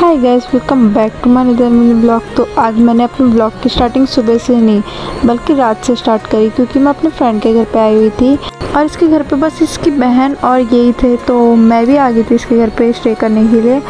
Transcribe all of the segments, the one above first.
Hi guys, welcome back to my another mini vlog. तो आज मैंने अपने ब्लॉग की स्टार्टिंग सुबह से नहीं बल्कि रात से स्टार्ट करी, क्योंकि मैं अपने फ्रेंड के घर पे आई हुई थी और इसके घर पे बस इसकी बहन और यही थे। तो मैं भी आ गई थी इसके घर पे स्टे करने के लिए।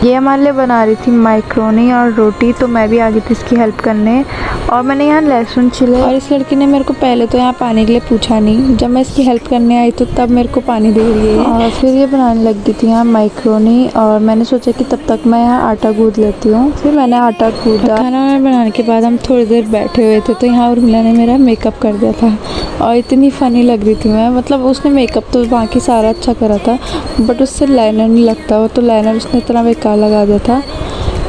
ये हमारे लिए बना रही थी मैक्रोनी और रोटी, तो मैं भी आ गई थी इसकी हेल्प करने। और मैंने यहाँ लहसुन छिले और इस लड़की ने मेरे को पहले तो यहाँ पानी के लिए पूछा नहीं, जब मैं इसकी हेल्प करने आई तो तब मेरे को पानी दे रही है। और फिर ये बनाने लग गई थी यहाँ मैक्रोनी, और मैंने सोचा कि तब तक मैं यहाँ आटा गूंद लेती हूँ। फिर मैंने आटा गूंदा। खाना बनाने के बाद हम थोड़ी देर बैठे हुए थे, तो यहाँ उर्मिला ने मेरा मेकअप कर दिया था और इतनी फ़नी लग रही थी मैं। मतलब उसने मेकअप तो बाकी सारा अच्छा करा था, बट उससे लाइनर नहीं लगता वो, तो लाइनर उसने इतना बेकार लगा दिया था,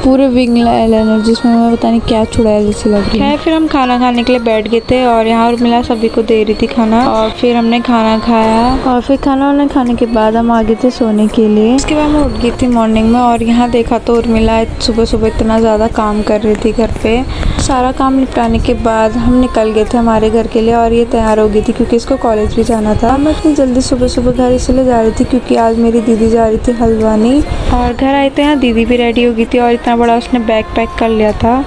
पूरे विंग लाइनर जिसमें मैं पता नहीं क्या छुड़ाया जैसे लग रही है। फिर हम खाना खाने के लिए बैठ गए थे और यहाँ उर्मिला सभी को दे रही थी खाना, और फिर हमने खाना खाया। और फिर खाना वाना खाने के बाद हम आ गए थे सोने के लिए। उसके बाद मैं उठ गई थी मॉर्निंग में, और यहाँ देखा तो उर्मिला सुबह सुबह इतना ज़्यादा काम कर रही थी घर पे। सारा काम निपटाने के बाद हम निकल गए थे हमारे घर के लिए, और ये तैयार हो गई थी क्योंकि इसको कॉलेज भी जाना था। मैं इतनी जल्दी सुबह सुबह घर इसलिए जा रही थी क्योंकि आज मेरी दीदी जा रही थी हल्द्वानी। और घर आए थे यहाँ दीदी भी रेडी हो गई थी, और इतना बड़ा उसने बैग पैक कर लिया था,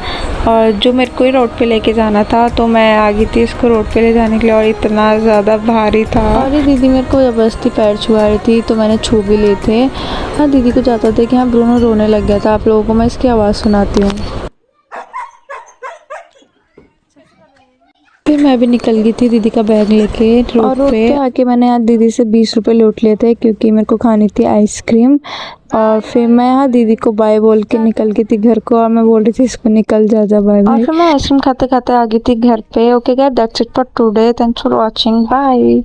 और जो मेरे को ही रोड पे लेके जाना था, तो मैं आ गई थी इसको रोड पे ले जाने के लिए, और इतना ज़्यादा भारी था। और ये दीदी मेरे को ज़बरदस्ती पैर छुआ रही थी, तो मैंने छू भी लिए थे। हाँ, दीदी को जाता था कि हाँ ब्रूनो रोने लग गया था। आप लोगों को मैं इसकी आवाज़ सुनाती हूँ। फिर मैं भी निकल गई थी दीदी का बैग लेके रोड पे आके मैंने यहाँ दीदी से 20 रुपए लूट लिए थे, क्योंकि मेरे को खानी थी आइसक्रीम। और फिर मैं यहाँ दीदी को बाय बोल के निकल गई थी घर को, और मैं बोल रही थी इसको निकल जा बाय बाय। और फिर मैं आइसक्रीम खाते खाते आ गई थी घर पे। Okay guys, that's it for today, thanks for watching, bye.